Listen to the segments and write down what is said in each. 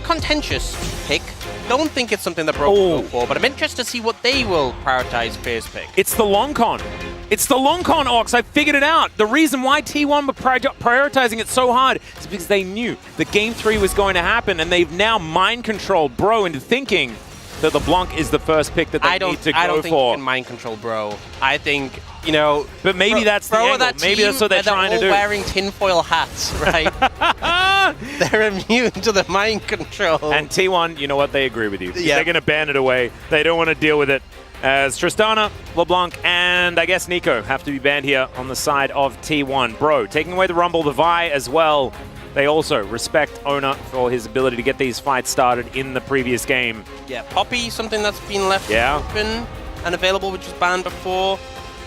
contentious pick. Don't think it's something that Bro will go for, but I'm interested to see what they will prioritize first pick. It's the long con. It's the long con, Ox. I figured it out. The reason why T1 were prioritizing it so hard is because they knew that Game 3 was going to happen, and they've now mind-controlled Bro into thinking that LeBlanc is the first pick that they need to go for. I don't think you can mind-control Bro. I think, you know... But maybe that's the angle. Maybe that's what they're trying to do. They're all wearing tinfoil hats, right? They're immune to the mind control. And T1, you know what? They agree with you. Yeah. They're going to ban it away. They don't want to deal with it. As Tristana, LeBlanc, and I guess Nico have to be banned here on the side of T1. Bro, taking away the Rumble, the Vi as well. They also respect Oner for his ability to get these fights started in the previous game. Yeah, Poppy, something that's been left open and available, which was banned before.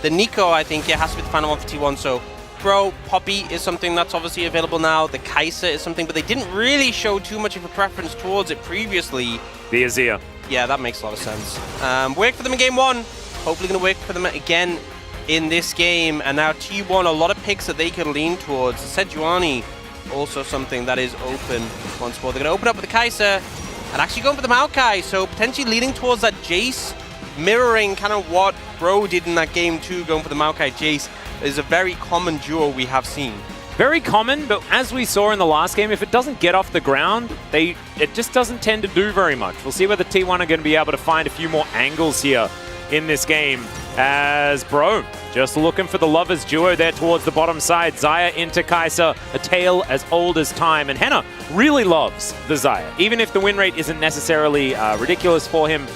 The Nico, I think, has to be the final one for T1. So, Bro, Poppy is something that's obviously available now. The Kai'Sa is something, but they didn't really show too much of a preference towards it previously. The Azir. Yeah, that makes a lot of sense. Worked for them in game 1. Hopefully going to work for them again in this game. And now T1, a lot of picks that they can lean towards. Sejuani, also something that is open once more. They're going to open up with the Kai'Sa and actually going for the Maokai. So potentially leaning towards that Jace, mirroring kind of what Bro did in that game 2, going for the Maokai Jace. Is a very common duo we have seen. Very common, but as we saw in the last game, if it doesn't get off the ground, it just doesn't tend to do very much. We'll see whether T1 are going to be able to find a few more angles here in this game. As Bro just looking for the lovers duo there towards the bottom side. Xayah into Kai'Sa, a tale as old as time. And Henna really loves the Xayah. Even if the win rate isn't necessarily ridiculous for him,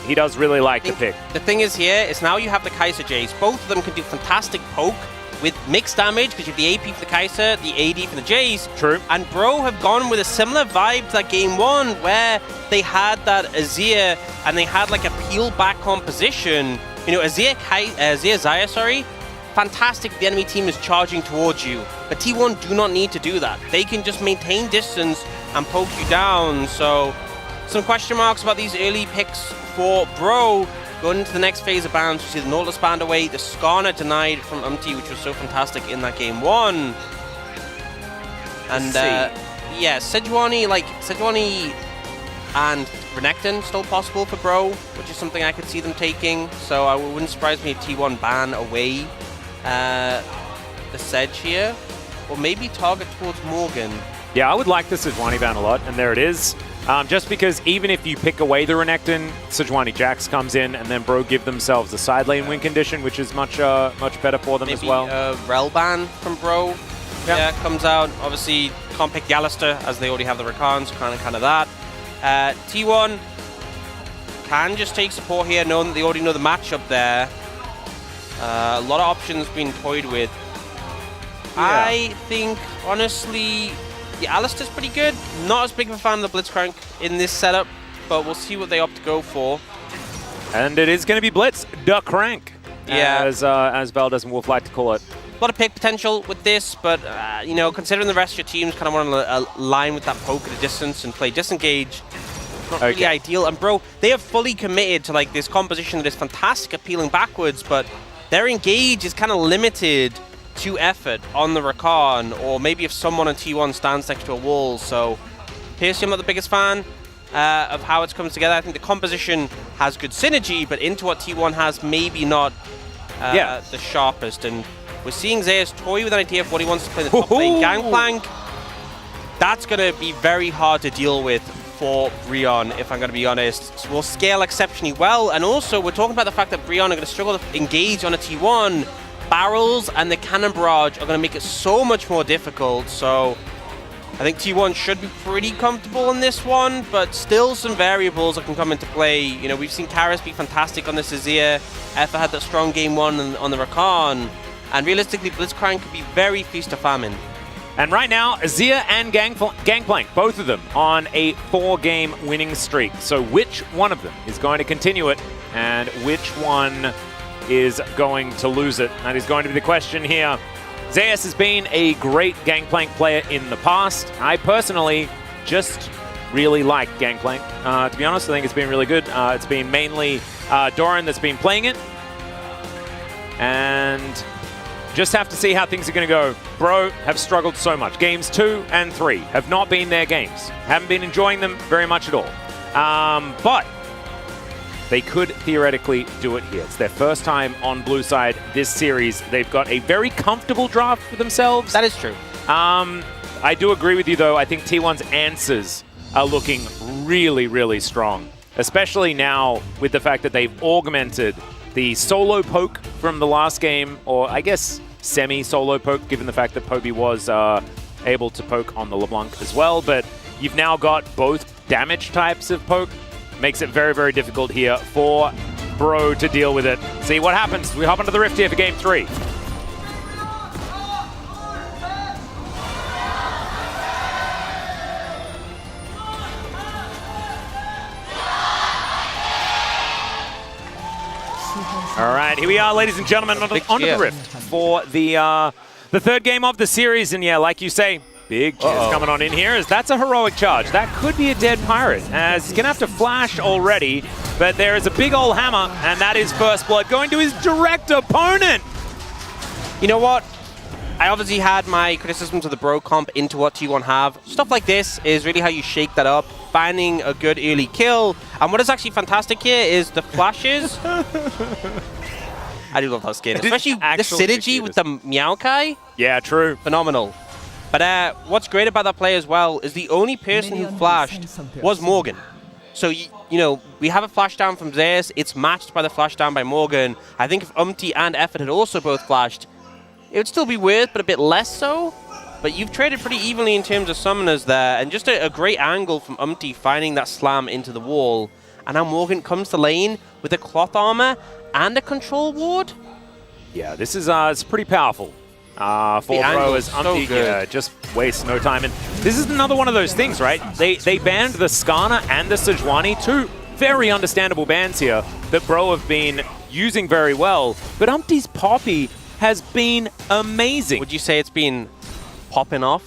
he does really like the pick. The thing is here is now you have the Kai'Sa Jace. Both of them can do fantastic poke with mixed damage because you have the AP for the Kai'Sa, the AD for the Jace. True. And Bro have gone with a similar vibe to that game 1 where they had that Azir and they had like a peel back composition. You know, Azir Xayah, sorry. Fantastic if the enemy team is charging towards you. But T1 do not need to do that. They can just maintain distance and poke you down. So some question marks about these early picks for Bro. Going into the next phase of bans, we see the Nautilus banned away, the Skarner denied from Umti, which was so fantastic in that game 1. And yeah, Sejuani and Renekton still possible for Bro, which is something I could see them taking. So it wouldn't surprise me if T1 ban away the Sedge here, or maybe target towards Morgan. Yeah, I would like the Sejuani ban a lot, and there it is. Just because even if you pick away the Renekton, Sejuani Jax comes in, and then Bro give themselves a side lane win condition, which is much better for them as well. Maybe Rel ban from Bro comes out. Obviously, can't pick the Alistar, as they already have the Rakan, so kind of that. T1 can just take support here, knowing that they already know the matchup there. A lot of options being toyed with. Yeah. I think, honestly, the Alistar's pretty good. Not as big of a fan of the Blitzcrank in this setup, but we'll see what they opt to go for. And it is going to be Blitz, the crank, as Valdez and Wolf like to call it. A lot of pick potential with this, but you know, considering the rest of your teams kind of want to align with that poke at a distance and play disengage, not really ideal. And Bro, they are fully committed to like this composition that is fantastic at peeling backwards, but their engage is kind of limited to effort on the Rakan, or maybe if someone on T1 stands next to a wall. So personally, I'm not the biggest fan of how it's come together. I think the composition has good synergy, but into what T1 has, maybe not the sharpest. And we're seeing Zeus toy with an idea of what he wants to play in the top lane. Gangplank, that's going to be very hard to deal with for Brionne, if I'm going to be honest. So we'll scale exceptionally well, and also we're talking about the fact that Brionne are going to struggle to engage on a T1. Barrels and the Cannon Barrage are going to make it so much more difficult, so I think T1 should be pretty comfortable in this one, but still some variables that can come into play. You know, we've seen Karis be fantastic on this Azir, Effa had that strong game 1 on the Rakan, and realistically Blitzcrank could be very feast or famine. And right now, Azir and Gangplank, both of them on a 4-game winning streak. So which one of them is going to continue it, and which one is going to lose it? That is going to be the question here. Zeus has been a great Gangplank player in the past. I personally just really like Gangplank. To be honest, I think it's been really good. It's been mainly Doran that's been playing it. And just have to see how things are going to go. Bro have struggled so much. Games 2 and 3 have not been their games. Haven't been enjoying them very much at all. But they could theoretically do it here. It's their first time on blue side this series. They've got a very comfortable draft for themselves. That is true. I do agree with you, though. I think T1's answers are looking really, really strong, especially now with the fact that they've augmented the solo poke from the last game, or I guess semi-solo poke, given the fact that Poby was able to poke on the LeBlanc as well. But you've now got both damage types of poke. Makes it very, very difficult here for Bro to deal with it. See what happens. We hop into the Rift here for Game 3. All right, here we are, ladies and gentlemen, onto the Rift for the third game of the series. And yeah, like you say, big cheers coming on in here, as that's a heroic charge. That could be a dead pirate, as he's going to have to flash already, but there is a big old hammer, and that is first blood going to his direct opponent. You know what? I obviously had my criticisms of the Bro comp into what T1 have. Stuff like this is really how you shake that up, finding a good early kill. And what is actually fantastic here is the flashes. I do love that skin, especially the synergy with the Meowkai. Yeah, true. Phenomenal. But what's great about that play as well is the only person who flashed was Morgan. So, you know, we have a flash down from Zeus. It's matched by the flash down by Morgan. I think if and Effort had also both flashed, it would still be worth, but a bit less so. But you've traded pretty evenly in terms of summoners there, and just a great angle from finding that slam into the wall. And now Morgan comes to lane with a cloth armor and a control ward. Yeah, this is it's pretty powerful. For Bro as just wastes no time. And this is another one of those things, right? They banned the Skarner and the Sejuani, two very understandable bans here that Bro have been using very well. But Umpty's Poppy has been amazing. Would you say it's been popping off?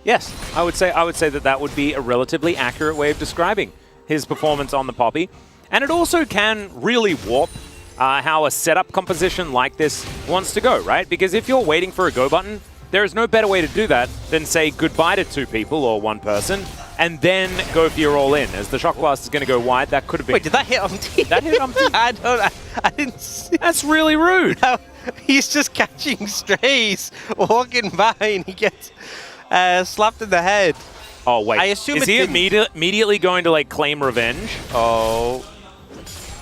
Yes, I would say that would be a relatively accurate way of describing his performance on the Poppy. And it also can really warp how a setup composition like this wants to go, right? Because if you're waiting for a go button, there is no better way to do that than say goodbye to two people or one person, and then go for your all-in. As the Shock Blast is going to go wide, that could have been... Wait, did that hit Umpty? That hit Umpty? I didn't see. That's really rude. No, he's just catching strays, walking by, and he gets slapped in the head. Oh, wait. I assume is he immediately going to, like, claim revenge? Oh,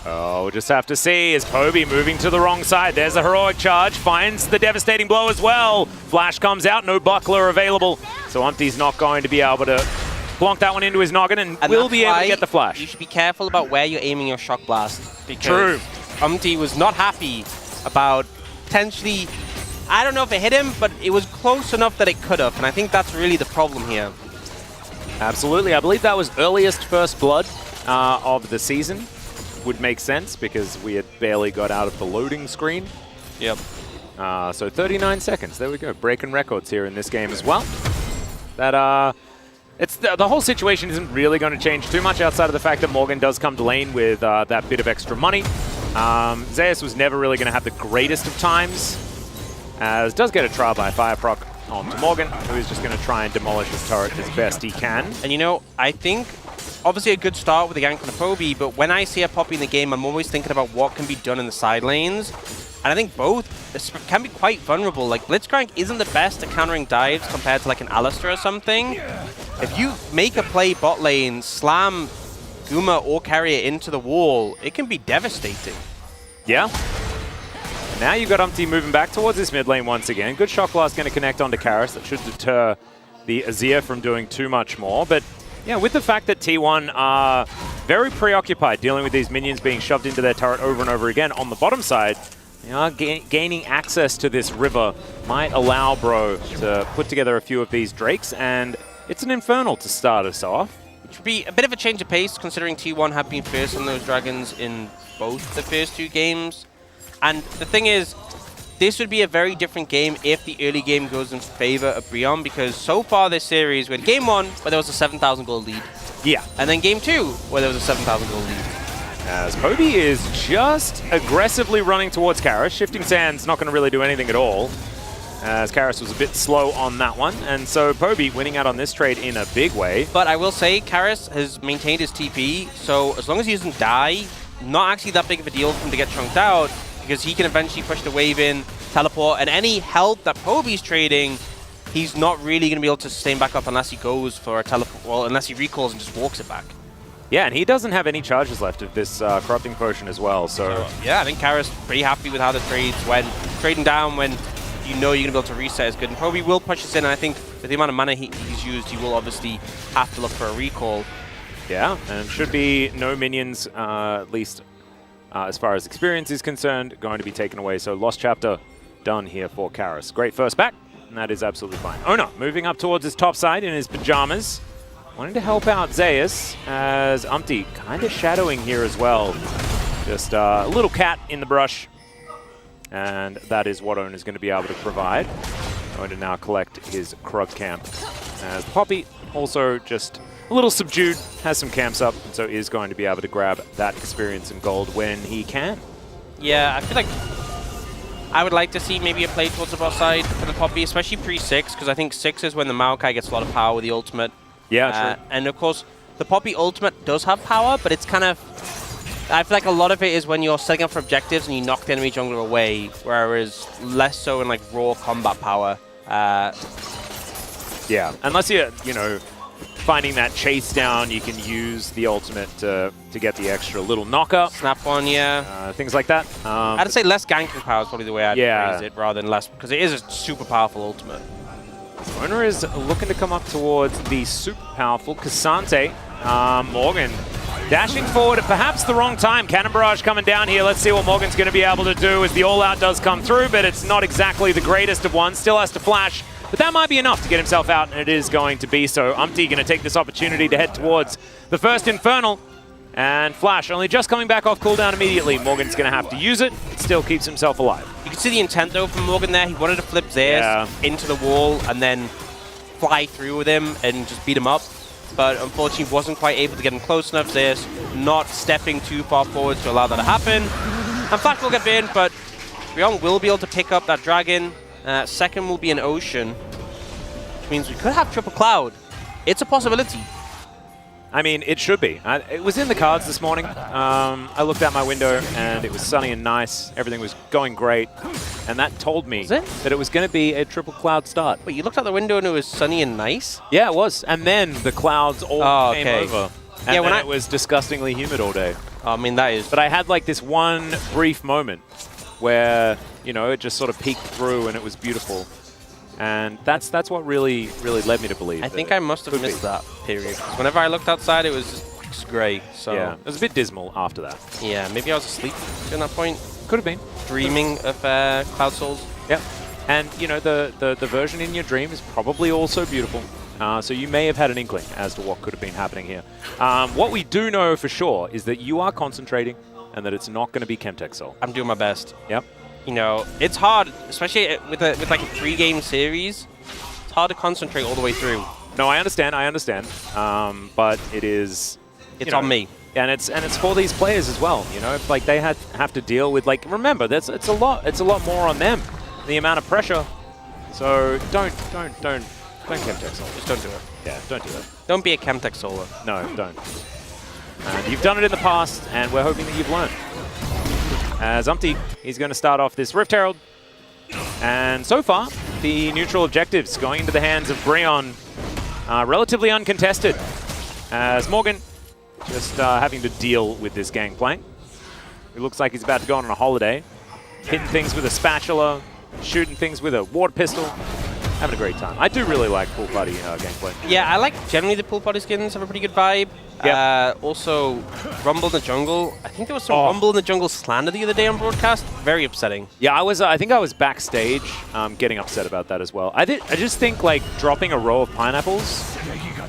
we'll just have to see. Is Poby moving to the wrong side? There's a heroic charge. Finds the devastating blow as well. Flash comes out. No buckler available. So Umpty's not going to be able to plonk that one into his noggin and will be able to get the flash. You should be careful about where you're aiming your Shock Blast. Because True. Umpty was not happy about potentially... I don't know if it hit him, but it was close enough that it could have. And I think that's really the problem here. Absolutely. I believe that was earliest first blood of the season. Would make sense because we had barely got out of the loading screen. Yep. So 39 seconds. There we go. Breaking records here in this game as well. That it's the whole situation isn't really going to change too much outside of the fact that Morgan does come to lane with that bit of extra money. Zeus was never really going to have the greatest of times. As does get a trial by Fire Proc onto Morgan, who is just going to try and demolish his turret as best he can. And you know, I think obviously a good start with the gank on a Poby, but when I see a Poppy in the game, I'm always thinking about what can be done in the side lanes. And I think both can be quite vulnerable. Like, Blitzcrank isn't the best at countering dives compared to like an Alistar or something. If you make a play bot lane, slam Guma or Keria into the wall, it can be devastating. Yeah. And now you've got Umpty moving back towards this mid lane once again. Good Shock Blast going to connect onto Karis. That should deter the Azir from doing too much more. But yeah, with the fact that T1 are very preoccupied dealing with these minions being shoved into their turret over and over again on the bottom side, they are gaining access to this river might allow Bro to put together a few of these Drakes, and it's an Infernal to start us off. Which would be a bit of a change of pace, considering T1 have been first on those Dragons in both the first two games. And the thing is, this would be a very different game if the early game goes in favor of Breon, because so far this series, we had game 1, where there was a 7,000 gold lead. Yeah. And then game 2, where there was a 7,000 gold lead. As Poby is just aggressively running towards Karis. Shifting Sand's not going to really do anything at all, as Karis was a bit slow on that one. And so Poby winning out on this trade in a big way. But I will say, Karis has maintained his TP, so as long as he doesn't die, not actually that big of a deal for him to get chunked out, because he can eventually push the wave in, teleport, and any help that Poby's trading, he's not really going to be able to sustain back up unless he goes for a teleport, well, unless he recalls and just walks it back. Yeah, and he doesn't have any charges left of this Corrupting Potion as well, so... yeah, I think Karis pretty happy with how the trades went. Trading down when you know you're going to be able to reset is good. And Poby will push this in, and I think with the amount of mana he's used, he will obviously have to look for a recall. Yeah, and should be no minions, at least as far as experience is concerned, going to be taken away. So Lost Chapter done here for Karis. Great first back, and that is absolutely fine. Oner moving up towards his top side in his pajamas. Wanting to help out Zeus, as Umpty kind of shadowing here as well. Just a little cat in the brush. And that is what Oner is going to be able to provide. Going to now collect his Krug camp. As Poppy also just a little subdued, has some camps up, and so is going to be able to grab that experience and gold when he can. Yeah, I feel like I would like to see maybe a play towards the bot side for the Poppy, especially pre-6, because I think 6 is when the Maokai gets a lot of power with the ultimate. Yeah, true. And of course, the Poppy ultimate does have power, but it's kind of... I feel like a lot of it is when you're setting up for objectives and you knock the enemy jungler away, whereas less so in like raw combat power. Yeah, unless you're, you know, finding that chase down, you can use the ultimate to get the extra little knocker. Snap on, yeah. Things like that. I'd say less ganking power is probably the way I'd phrase it, rather than less, because it is a super powerful ultimate. Oner is looking to come up towards the super powerful Cassante. Morgan dashing forward at perhaps the wrong time. Cannon Barrage coming down here. Let's see what Morgan's going to be able to do as the all-out does come through, but it's not exactly the greatest of ones. Still has to flash, but that might be enough to get himself out, and it is going to be so. Umpty going to take this opportunity to head towards the first Infernal. And Flash only just coming back off cooldown immediately. Morgan's going to have to use it. It still keeps himself alive. You can see the intent, though, from Morgan there. He wanted to flip Zeus into the wall and then fly through with him and just beat him up. But unfortunately, wasn't quite able to get him close enough. Zeus not stepping too far forward to allow that to happen. And Flash will get in, but Rion will be able to pick up that dragon. Second will be an Ocean, which means we could have Triple Cloud. It's a possibility. I mean, it should be. It was in the cards this morning. I looked out my window and it was sunny and nice. Everything was going great. And that told me that it was going to be a Triple Cloud start. Wait, you looked out the window and it was sunny and nice? Yeah, it was. And then the clouds all came over. And then it was disgustingly humid all day. I mean, that is... But I had like this one brief moment where, you know, it just sort of peeked through and it was beautiful. And that's what really led me to believe. I think I must have missed that period. Whenever I looked outside, it was just grey. So yeah, it was a bit dismal after that. Yeah, maybe I was asleep at that point. Could have been. Dreaming of Cloud Souls. Yep. And you know, the version in your dream is probably also beautiful. So you may have had an inkling as to what could have been happening here. What we do know for sure is that you are concentrating and that it's not going to be Chemtech Soul. I'm doing my best. Yep. You know, it's hard, especially with like a 3-game series. It's hard to concentrate all the way through. No, I understand. But it is. It's on me. And it's for these players as well. You know, like they have to deal with, like, remember, it's a lot more on them. The amount of pressure. So don't Chemtech Soul. Just don't do it. Yeah, don't do it. Don't be a Chemtech Solar. No, don't. And you've done it in the past, and we're hoping that you've learned. As Umpty, he's going to start off this Rift Herald. And so far, the neutral objectives going into the hands of Brion are relatively uncontested. As Morgan just having to deal with this gangplank. It looks like he's about to go on a holiday. Hitting things with a spatula, shooting things with a water pistol. Having a great time. I do really like pool party gameplay. Yeah, I like generally the pool party skins have a pretty good vibe. Yep. Also, Rumble in the Jungle. I think there was some Rumble in the Jungle slander the other day on broadcast. Very upsetting. Yeah, I think I was backstage getting upset about that as well. I just think like dropping a row of pineapples,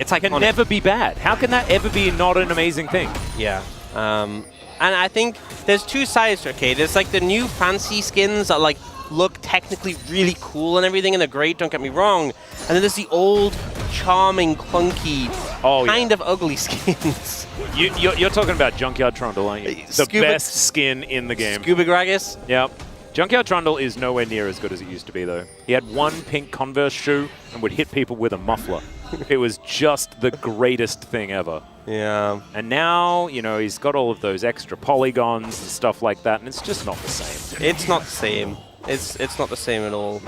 it's like can never be bad. How can that ever be not an amazing thing? Yeah. And I think there's two sides to it, okay? There's like the new fancy skins that like look technically really cool and everything, and they're great, don't get me wrong. And then there's the old, charming, clunky, kind of ugly skins. You're talking about Junkyard Trundle, aren't you? The best skin in the game. Scuba Gragas? Yep. Junkyard Trundle is nowhere near as good as it used to be, though. He had one pink Converse shoe and would hit people with a muffler. It was just the greatest thing ever. Yeah. And now, you know, he's got all of those extra polygons and stuff like that, and it's just not the same. It's not the same. It's not the same at all.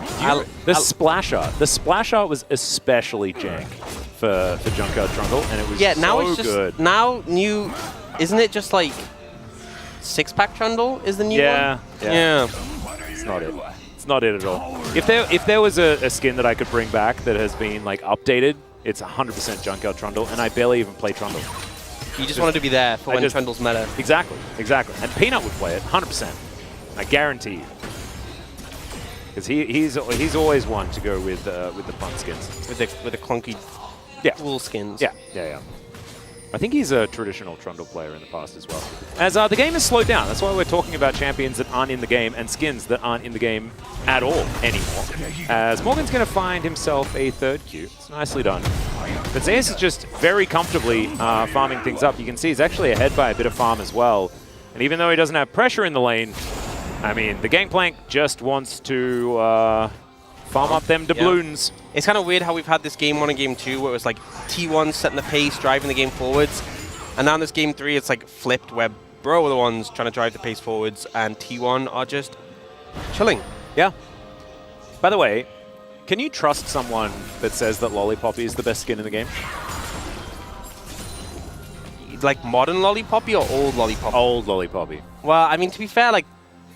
The splash art. The splash art was especially jank for Junkyard Trundle, and it was now so it's just, good. Now new, isn't it just like six-pack Trundle is the new one? Yeah. It's not it. It's not it at all. If there was a skin that I could bring back that has been like updated, it's 100% Junkyard Trundle, and I barely even play Trundle. You just wanted to be there for when Trundle's meta. Exactly. And Peanut would play it, 100%. I guarantee you. Because he's always one to go with the fun skins. With the clunky cool skins. Yeah. I think he's a traditional Trundle player in the past as well. As the game has slowed down, that's why we're talking about champions that aren't in the game and skins that aren't in the game at all anymore. As Morgan's going to find himself a third Q. It's nicely done. But Zeus is just very comfortably farming things up. You can see he's actually ahead by a bit of farm as well. And even though he doesn't have pressure in the lane, I mean, the Gangplank just wants to farm up them doubloons. Yeah. It's kind of weird how we've had this Game 1 and Game 2 where it was like T1 setting the pace, driving the game forwards. And now in this Game 3, it's like flipped where Bro are the ones trying to drive the pace forwards and T1 are just chilling. Yeah. By the way, can you trust someone that says that Lollipoppy is the best skin in the game? Like modern Lollipoppy or old Lollipoppy? Old Lollipoppy. Well, I mean, to be fair, like,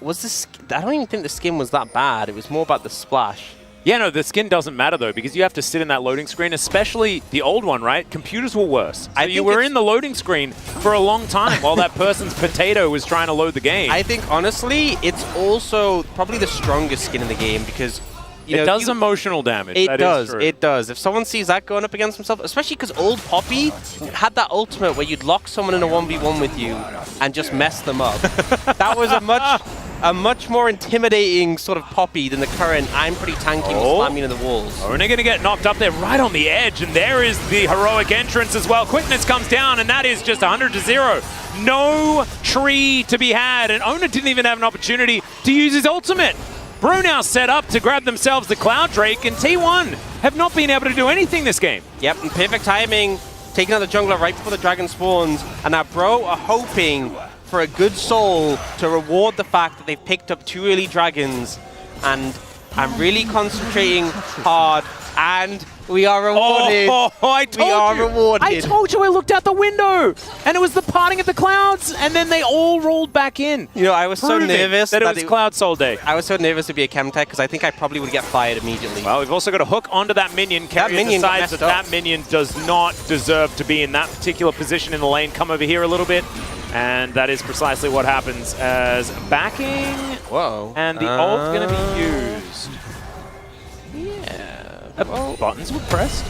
I don't even think the skin was that bad. It was more about the splash. Yeah, no, the skin doesn't matter, though, because you have to sit in that loading screen, especially the old one, right? Computers were worse. So you were in the loading screen for a long time while that person's potato was trying to load the game. I think, honestly, it's also probably the strongest skin in the game because it does emotional damage. It does. It does. If someone sees that going up against himself, especially because old Poppy had that ultimate where you'd lock someone in a 1v1 with you and just mess them up. That was a much more intimidating sort of Poppy than the current I'm pretty tanky and slam you into the walls. Oner going to get knocked up there right on the edge, and there is the heroic entrance as well. Quickness comes down, and that is just 100-0. No tree to be had, and Oner didn't even have an opportunity to use his ultimate. Bro now set up to grab themselves the Cloud Drake, and T1 have not been able to do anything this game. Yep, and perfect timing, taking out the jungler right before the dragon spawns, and now Bro are hoping for a good soul to reward the fact that they've picked up 2 early dragons, and I'm really concentrating hard, and we are rewarded. I told you I looked out the window, and it was the parting of the clouds, and then they all rolled back in. You know, I was so nervous that it was Cloud Soul Day. I was so nervous to be a Chemtech because I think I probably would get fired immediately. Well, we've also got a hook onto that minion. Keria decides that minion does not deserve to be in that particular position in the lane. Come over here a little bit. And that is precisely what happens as backing. Whoa. And the ult's going to be used. Yeah. Buttons were pressed.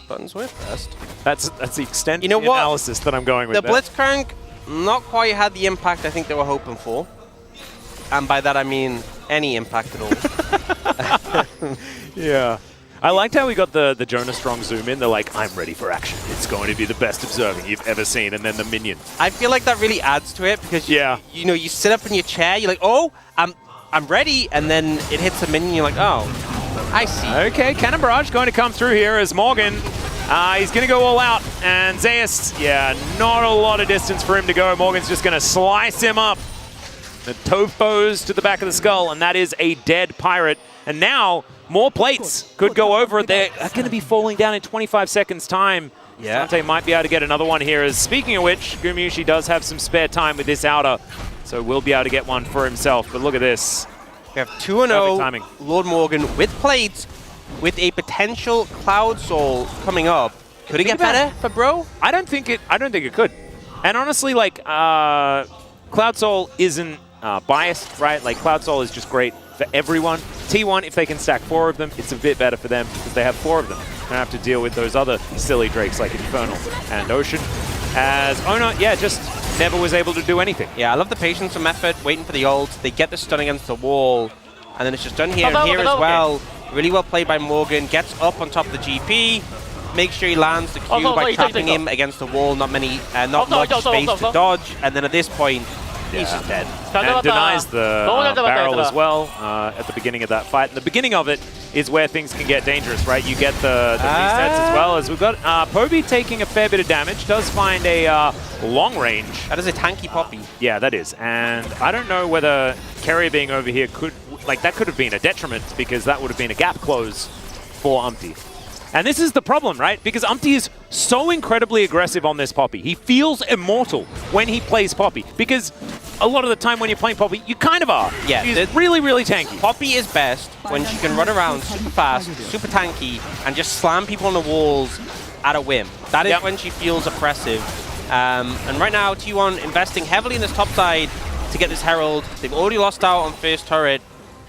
Buttons were pressed. That's the extent of the analysis that I'm going with. The Blitzcrank not quite had the impact I think they were hoping for. And by that I mean any impact at all. Yeah. I liked how we got the Jonah Strong zoom in. They're like, I'm ready for action. It's going to be the best observing you've ever seen. And then the minion. I feel like that really adds to it because you know, you sit up in your chair, you're like, oh, I'm ready, and then it hits a minion, you're like, oh, I see. Okay, Cannon Barrage going to come through here as Morgan. He's going to go all out, and Zeus, not a lot of distance for him to go. Morgan's just going to slice him up. The Topos to the back of the skull, and that is a dead pirate. And now, more plates could go over. They're going to be falling down in 25 seconds' time. Yeah. Dante might be able to get another one here. As speaking of which, Gumayusi does have some spare time with this outer, so we'll be able to get one for himself. But look at this. We have 2-0 Lord Morgan with plates, with a potential Cloud Soul coming up. Could it get better for Bro? I don't think it could. And honestly, like, Cloud Soul isn't biased, right? Like, Cloud Soul is just great for everyone. T1, if they can stack 4 of them, it's a bit better for them because they have 4 of them. They don't have to deal with those other silly drakes like Infernal and Ocean. As Oner, just never was able to do anything. Yeah, I love the patience and effort, waiting for the ult. They get the stun against the wall, and then it's just done here and here as well. Really well played by Morgan. Gets up on top of the GP. make sure he lands the Q by trapping him against the wall. Not much space to dodge. And then at this point, he's just dead. And denies the barrel as well at the beginning of that fight. And the beginning of it is where things can get dangerous, right? You get the resets as well. As we've got Poby taking a fair bit of damage. Does find a long range. That is a tanky Poppy. Yeah, that is. And I don't know whether Keria being over here could have been a detriment, because that would have been a gap close for Umpty. And this is the problem, right? Because Umpty is so incredibly aggressive on this Poppy. He feels immortal when he plays Poppy, because a lot of the time when you're playing Poppy, you kind of are. Yeah. She's really, really tanky. Poppy is best when she can run around super fast, super tanky, and just slam people on the walls at a whim. That is when she feels oppressive. And right now, T1 investing heavily in this top side to get this Herald. They've already lost out on first turret.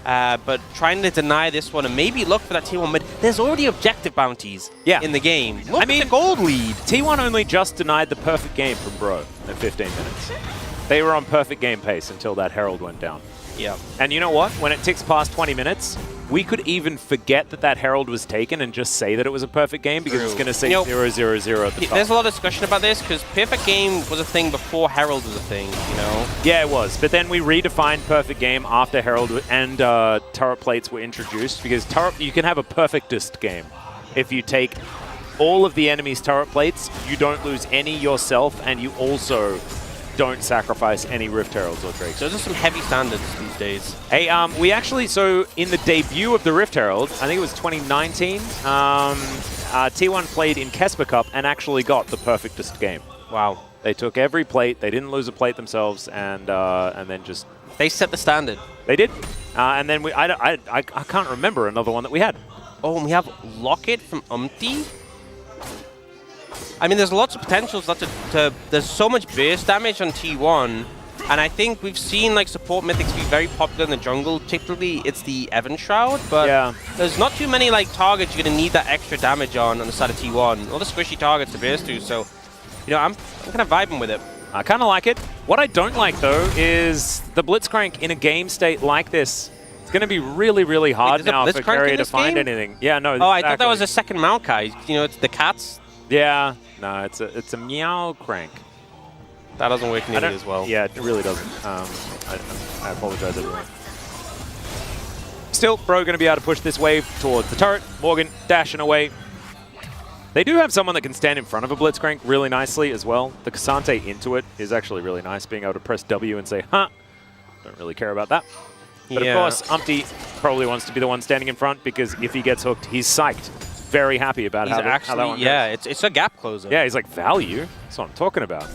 But trying to deny this one and maybe look for that T1 mid. There's already objective bounties in the game. Look at the gold lead. T1 only just denied the perfect game from Bro at 15 minutes. They were on perfect game pace until that Herald went down. Yeah. And you know what? When it ticks past 20 minutes, we could even forget that that Herald was taken and just say that it was a perfect game, because it's going to say 0-0-0 at the top. There's a lot of discussion about this, because perfect game was a thing before Herald was a thing, you know? Yeah, it was. But then we redefined perfect game after Herald and turret plates were introduced, because you can have a perfectest game. If you take all of the enemy's turret plates, you don't lose any yourself, and you also don't sacrifice any Rift Heralds or Drakes. Those are some heavy standards these days. Hey, we actually, so in the debut of the Rift Herald, I think it was 2019, T1 played in Kesper Cup and actually got the perfectest game. Wow. They took every plate, they didn't lose a plate themselves, and then just... They set the standard. They did. And then I can't remember another one that we had. Oh, and we have Locket from Umpty? I mean, there's lots of potentials. There's so much burst damage on T1, and I think we've seen like support mythics be very popular in the jungle. Typically, it's the Evan Shroud, but there's not too many like targets you're gonna need that extra damage on the side of T1. All the squishy targets to burst to, so you know I'm kind of vibing with it. I kind of like it. What I don't like though is the Blitzcrank in a game state like this. It's gonna be really, really hard now for Keria to find anything. Yeah, no. Oh, I thought that was a second Maokai. You know, it's the cats. Yeah, no, it's a meow crank. That doesn't work nearly as well. Yeah, it really doesn't. I apologize, everyone. Still, Bro going to be able to push this wave towards the turret. Morgan dashing away. They do have someone that can stand in front of a Blitzcrank really nicely as well. The Cassante into it is actually really nice, being able to press W and say, huh, don't really care about that. But of course, Umpty probably wants to be the one standing in front, because if he gets hooked, he's psyched. Very happy about how that one goes. It's a gap closer. Yeah, he's like, value? That's what I'm talking about.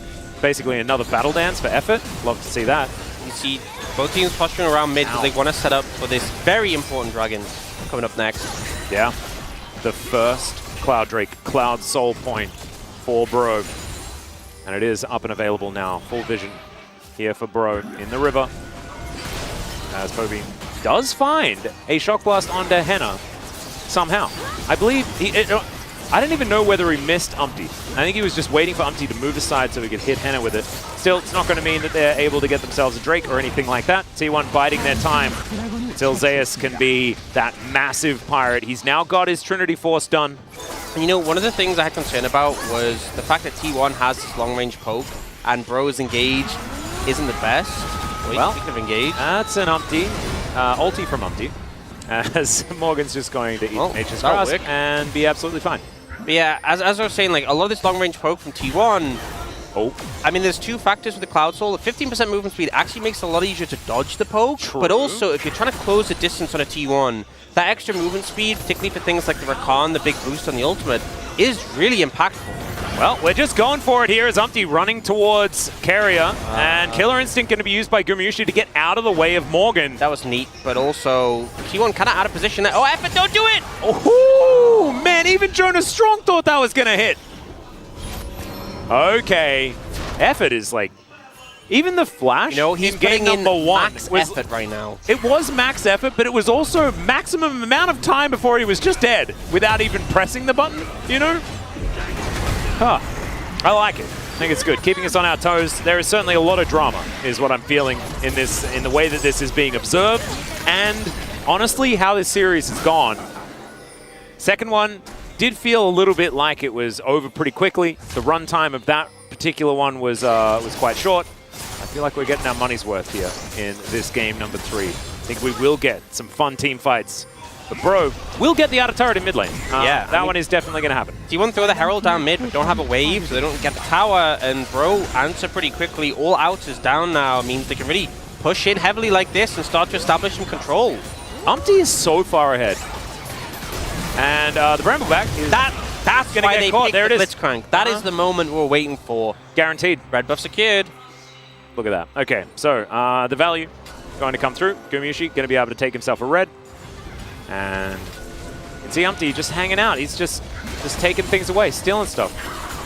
Basically another battle dance for effort. Love to see that. You see both teams posturing around mid because they want to set up for this very important dragon coming up next. Yeah. The first Cloud Drake, Cloud Soul point for Bro. And it is up and available now. Full vision here for Bro in the river. As Poby does find a Shock Blast onto Henna. Somehow. I believe I don't even know whether he missed Umpty. I think he was just waiting for Umpty to move aside so he could hit Henna with it. Still, it's not going to mean that they're able to get themselves a Drake or anything like that. T1 biding their time until Zeus can be that massive pirate. He's now got his Trinity Force done. And you know, one of the things I had concern about was the fact that T1 has this long-range poke and Bro's engage isn't the best. Well, speaking of engage. That's an Umpty. Ulti from Umpty. As Morgan's just going to eat Nature's Grass and be absolutely fine. But yeah, as I was saying, like a lot of this long-range poke from T1, I mean, there's two factors with the Cloud Soul. The 15% movement speed actually makes it a lot easier to dodge the poke, but also if you're trying to close the distance on a T1, that extra movement speed, particularly for things like the Rakan, the big boost on the ultimate, is really impactful. Well, we're just going for it here as Umpty running towards Keria, and Killer Instinct going to be used by Gumayusi to get out of the way of Morgan. That was neat, but also T1 kind of out of position there. Oh, Effort, don't do it! Oh, man, even Jonas Strong thought that was going to hit. Okay. Effort is like, even the flash, you know, he's game putting number in one max effort right now. It was max effort, but it was also maximum amount of time before he was just dead without even pressing the button, you know? Huh. I like it. I think it's good. Keeping us on our toes. There is certainly a lot of drama, is what I'm feeling in this, in the way that this is being observed, and honestly, how this series has gone. Second one, did feel a little bit like it was over pretty quickly. The runtime of that particular one was quite short. I feel like we're getting our money's worth here in this game number 3. I think we will get some fun team fights. But Bro will get the outer turret in mid lane. That one is definitely going to happen. T1 throw the Herald down mid, but don't have a wave, so they don't get the tower. And Bro answer pretty quickly. All outs is down now. Means they can really push in heavily like this and start to establish some control. Umpty is so far ahead. And the Brambleback is that's going to get caught. There it is. Blitzcrank. That is the moment we're waiting for. Guaranteed. Red buff secured. Look at that. Okay, so the value going to come through. Gumayusi going to be able to take himself a red. And you can see Umpty just hanging out. He's just taking things away, stealing stuff.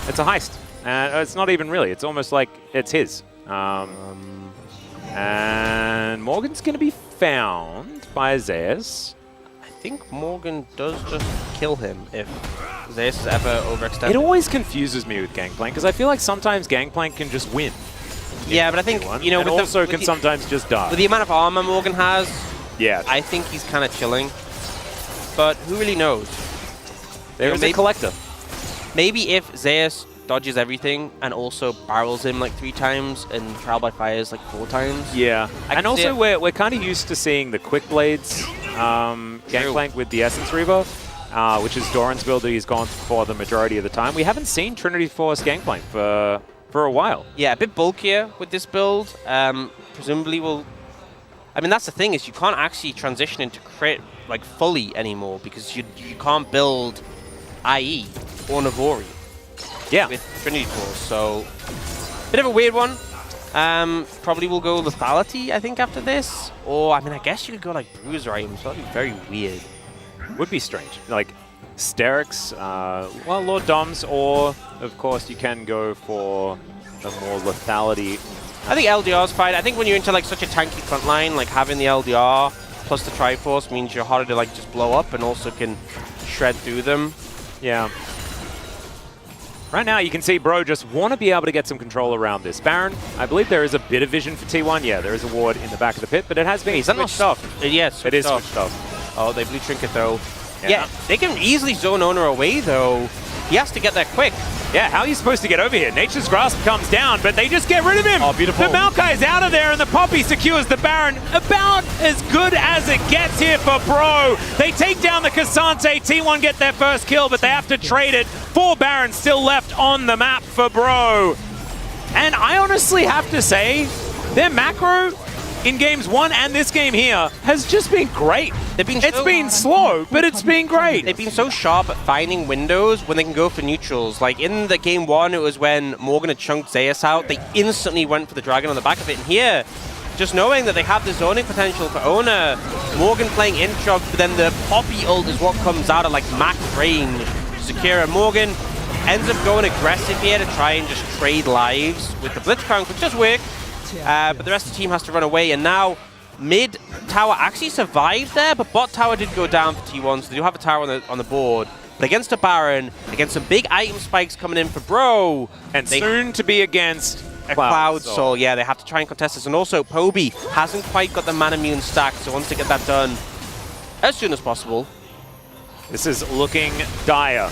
It's a heist. And it's not even really. It's almost like it's his. And Morgan's going to be found by Zeus. I think Morgan does just kill him if Zeus is ever overextended. It always confuses me with Gangplank, because I feel like sometimes Gangplank can just win. Yeah, but I think, you know, and also can sometimes just die. With the amount of armor Morgan has, yeah, I think he's kind of chilling. But who really knows? There is a collector. Maybe if Zeus dodges everything and also barrels him like 3 times and Trial by Fires like 4 times. Yeah, and also we're kind of used to seeing the Quick Blades Gangplank with the Essence Reaver, which is Doran's build that he's gone for the majority of the time. We haven't seen Trinity Force Gangplank for a while. Yeah, a bit bulkier with this build. Presumably will... I mean, that's the thing, is you can't actually transition into crit like fully anymore because you can't build IE or Navori with Trinity Force. So, bit of a weird one. Probably will go Lethality, I think, after this. Or, I mean, I guess you could go like Bruiser items. That'd be very weird. Would be strange. Like Sterix, well, Lord Doms, or, of course, you can go for a more Lethality. I think LDR's fine. I think when you're into like such a tanky front line, like having the LDR plus the Triforce means you're harder to like just blow up and also can shred through them. Yeah. Right now you can see Bro just want to be able to get some control around this. Baron, I believe there is a bit of vision for T1. Yeah, there is a ward in the back of the pit, but it has been switched off. Yes, it is switched off. Oh, they blue trinket though. Yeah, they can easily zone Oner away though. He has to get there quick. Yeah, how are you supposed to get over here? Nature's Grasp comes down, but they just get rid of him. Oh, beautiful. The Maokai's out of there, and the Poppy secures the Baron. About as good as it gets here for Bro. They take down the Cassante. T1 get their first kill, but they have to trade it. 4 Barons still left on the map for Bro. And I honestly have to say, their macro in games 1 and this game here has just been great. It's been slow, but it's been great. They've been so sharp at finding windows when they can go for neutrals. Like in the game 1, it was when Morgan had chunked Zeus out. They instantly went for the dragon on the back of it. And here, just knowing that they have the zoning potential for Oner, Morgan playing Introg, but then the Poppy ult is what comes out at like max range. Keria. Morgan ends up going aggressive here to try and just trade lives with the Blitzcrank, which does work. But the rest of the team has to run away, and now mid tower actually survived there, but bot tower did go down for T1, so they do have a tower on the board. But against a Baron, against some big item spikes coming in for Bro, and soon to be against a Cloud Soul. Yeah, they have to try and contest this, and also Poby hasn't quite got the mana immune stack, so wants to get that done as soon as possible. This is looking dire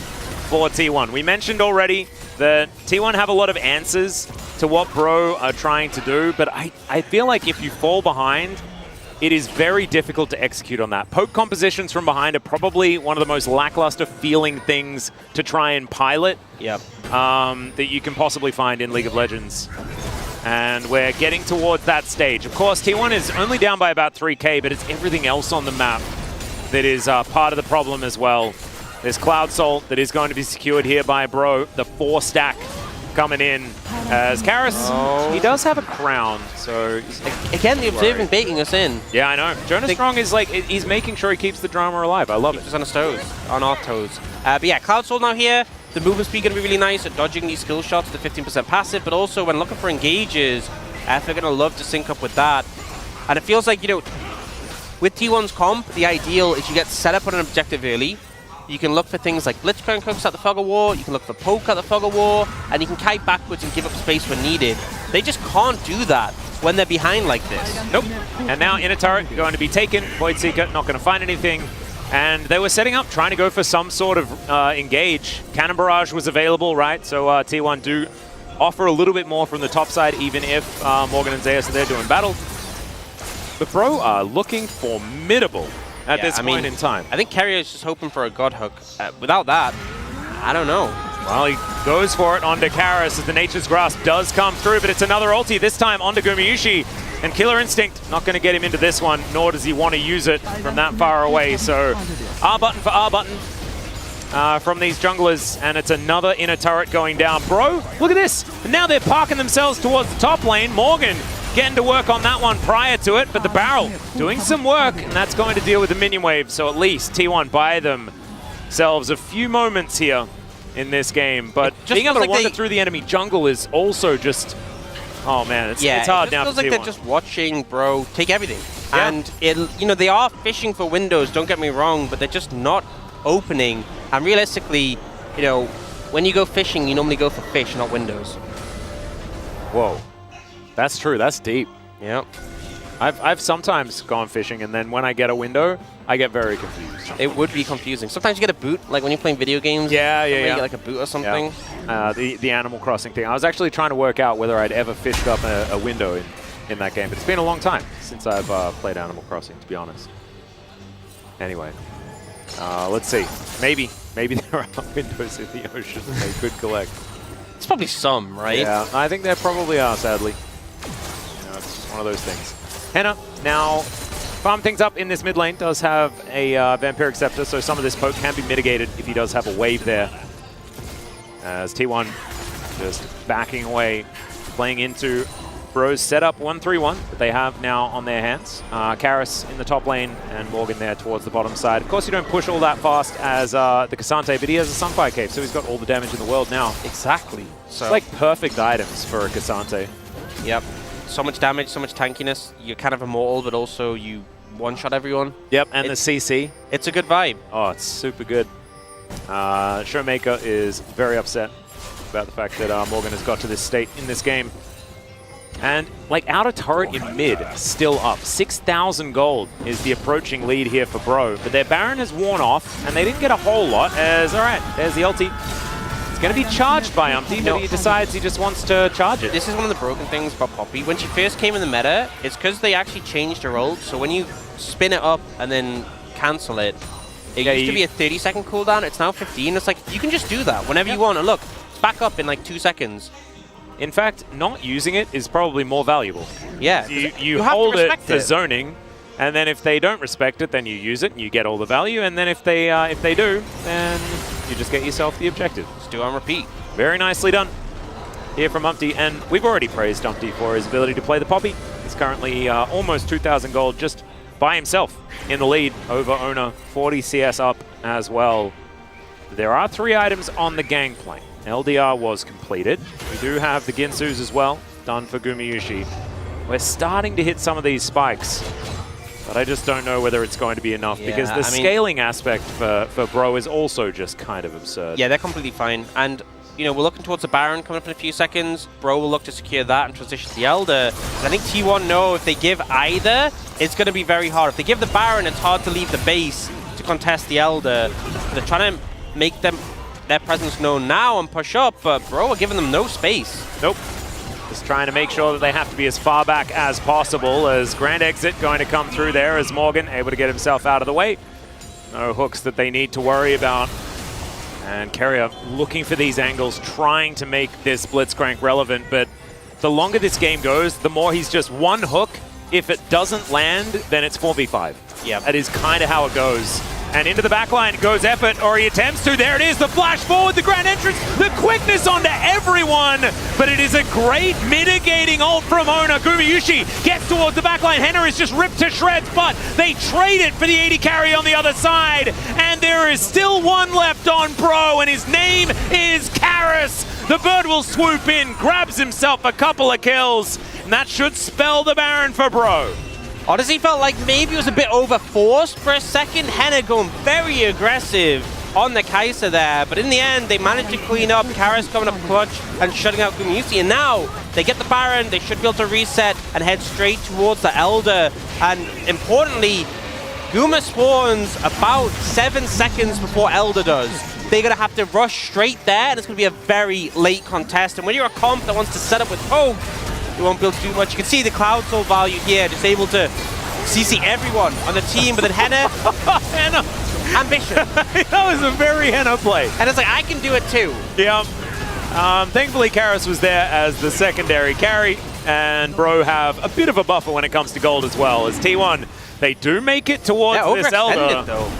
for T1. We mentioned already that T1 have a lot of answers to what Bro are trying to do, but I feel like if you fall behind, it is very difficult to execute on that. Poke compositions from behind are probably one of the most lackluster feeling things to try and pilot that you can possibly find in League of Legends. And we're getting towards that stage. Of course, T1 is only down by about 3k, but it's everything else on the map that is part of the problem as well. There's Cloud Soul that is going to be secured here by Bro. The 4 stack coming in as Karis. He does have a crown, so again the observant baiting us in. Yeah, I know. Jonas Strong is like, he's making sure he keeps the drama alive. I love it. Just on his toes, on our toes. But yeah, Cloud Soul now here. The movement speed going to be really nice at dodging these skill shots, the 15% passive, but also when looking for engages, they're going to love to sync up with that. And it feels like, you know, with T1's comp, the ideal is you get set up on an objective early. You can look for things like Blitzcrank hooks at the Fog of War, you can look for Poke at the Fog of War, and you can kite backwards and give up space when needed. They just can't do that when they're behind like this. Nope. And now Inner Turret going to be taken. Void Seeker not going to find anything. And they were setting up, trying to go for some sort of engage. Cannon Barrage was available, right? So T1 do offer a little bit more from the top side, even if Morgan and Zeus are there doing battle. But Bro are looking formidable at this point in time. I think Keria is just hoping for a God Hook. Without that, I don't know. Well, he goes for it onto Karis as the Nature's Grasp does come through, but it's another ulti, this time onto Gumayusi. And Killer Instinct not going to get him into this one, nor does he want to use it from that far away. So R button for R button from these junglers, and it's another inner turret going down. Bro, look at this. And now they're parking themselves towards the top lane. Morgan getting to work on that one prior to it, but the barrel doing some work, and that's going to deal with the minion wave. So at least T1 buy themselves a few moments here in this game. But being able to wander through the enemy jungle is also just... Oh man, it's hard now for T1. It feels like they're just watching Bro take everything. Yeah. And they are fishing for windows, don't get me wrong, but they're just not opening. And realistically, when you go fishing, you normally go for fish, not windows. Whoa. That's true, that's deep. Yeah. I've sometimes gone fishing, and then when I get a window, I get very confused. It would be confusing. Sometimes you get a boot, like when you're playing video games. Yeah. You get like a boot or something. Yeah. The Animal Crossing thing. I was actually trying to work out whether I'd ever fished up a window in that game, but it's been a long time since I've played Animal Crossing, to be honest. Anyway, let's see. Maybe there are windows in the ocean they could collect. It's probably some, right? Yeah, I think there probably are, sadly. It's just one of those things. Henna now farm things up in this mid lane, does have a Vampiric Scepter, so some of this poke can be mitigated if he does have a wave there. As T1 just backing away, playing into Bro's setup 1-3-1 that they have now on their hands. Karis in the top lane and Morgan there towards the bottom side. Of course, you don't push all that fast as the Cassante, but he has a Sunfire Cape, so he's got all the damage in the world now. Exactly. So it's like perfect items for a Cassante. Yep. So much damage, so much tankiness. You're kind of immortal, but also you one-shot everyone. Yep, and the CC. It's a good vibe. Oh, it's super good. Showmaker is very upset about the fact that Morgan has got to this state in this game. And, like, outer turret in mid, still up. 6,000 gold is the approaching lead here for Bro. But their Baron has worn off, and they didn't get a whole lot, as, alright, there's the ulti. It's going to be charged by Umpty, but he decides he just wants to charge it. This is one of the broken things about Poppy. When she first came in the meta, it's because they actually changed her ult. So when you spin it up and then cancel it, it used to be a 30-second cooldown. It's now 15. It's like, you can just do that whenever you want. And look, it's back up in like 2 seconds. In fact, not using it is probably more valuable. Yeah. You hold it for zoning, and then if they don't respect it, then you use it and you get all the value. And then if they do, then you just get yourself the objective. Just do on repeat. Very nicely done here from Umpty, and we've already praised Umpty for his ability to play the Poppy. He's currently almost 2,000 gold just by himself in the lead over Oner, 40 CS up as well. There are 3 items on the gangplank. LDR was completed. We do have the Ginsus as well, done for Gumayusi. We're starting to hit some of these spikes, but I just don't know whether it's going to be enough because the scaling aspect for Bro is also just kind of absurd. Yeah, they're completely fine. And, we're looking towards the Baron coming up in a few seconds. Bro will look to secure that and transition to the Elder. I think T1 know if they give either, it's going to be very hard. If they give the Baron, it's hard to leave the base to contest the Elder. They're trying to make their presence known now and push up, but Bro are giving them no space. Nope. Just trying to make sure that they have to be as far back as possible, as Grand Exit going to come through there as Morgan able to get himself out of the way. No hooks that they need to worry about. And Keria looking for these angles, trying to make this Blitzcrank relevant, but the longer this game goes, the more he's just one hook. If it doesn't land, then it's 4v5. Yeah. That is kind of how it goes. And into the backline goes Effort, or he attempts to. There it is, the flash forward, the grand entrance, the quickness onto everyone. But it is a great mitigating ult from Oner. Gumayusi gets towards the backline. Henna is just ripped to shreds, but they trade it for the 80 carry on the other side. And there is still one left on Bro, and his name is Karis. The bird will swoop in, grabs himself a couple of kills, and that should spell the Baron for Bro. Honestly, felt like maybe it was a bit overforced for a second. Henna going very aggressive on the Kai'Sa there, but in the end, they managed to clean up. Karis coming up clutch and shutting out Gumayusi, and now they get the Baron. They should be able to reset and head straight towards the Elder. And importantly, Guma spawns about 7 seconds before Elder does. They're going to have to rush straight there, and it's going to be a very late contest. And when you're a comp that wants to set up with Pogue, you won't be able to do much. You can see the Cloud Soul value here, just able to CC everyone on the team, but then Henna, ambition. That was a very Henna play. And it's like, I can do it too. Yeah. Thankfully, Karis was there as the secondary carry, and Bro have a bit of a buffer when it comes to gold as well. As T1, they do make it towards this Elder. Though.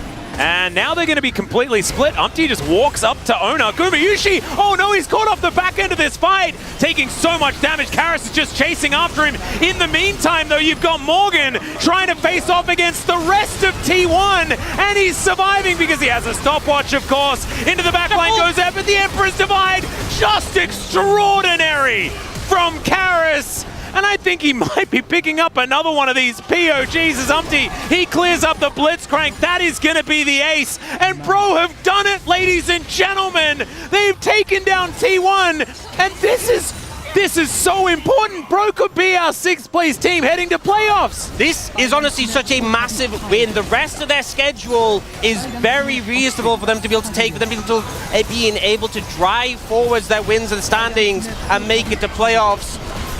And now they're going to be completely split. Umpty just walks up to Oner. Gumayusi, oh no, he's caught off the back end of this fight, taking so much damage. Karis is just chasing after him. In the meantime, though, you've got Morgan trying to face off against the rest of T1, and he's surviving because he has a stopwatch, of course. Into the back line goes there, but the Emperor's Divide, just extraordinary from Karis. And I think he might be picking up another one of these POGs as Umpty. He clears up the Blitzcrank. That is going to be the ace. And Bro have done it, ladies and gentlemen. They've taken down T1. And this is so important. Bro could be our 6th place team heading to playoffs. This is honestly such a massive win. The rest of their schedule is very reasonable for them to be able to take, for them being able to drive forwards their wins and standings and make it to playoffs.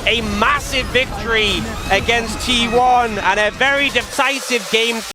A massive victory against T1 and a very decisive game.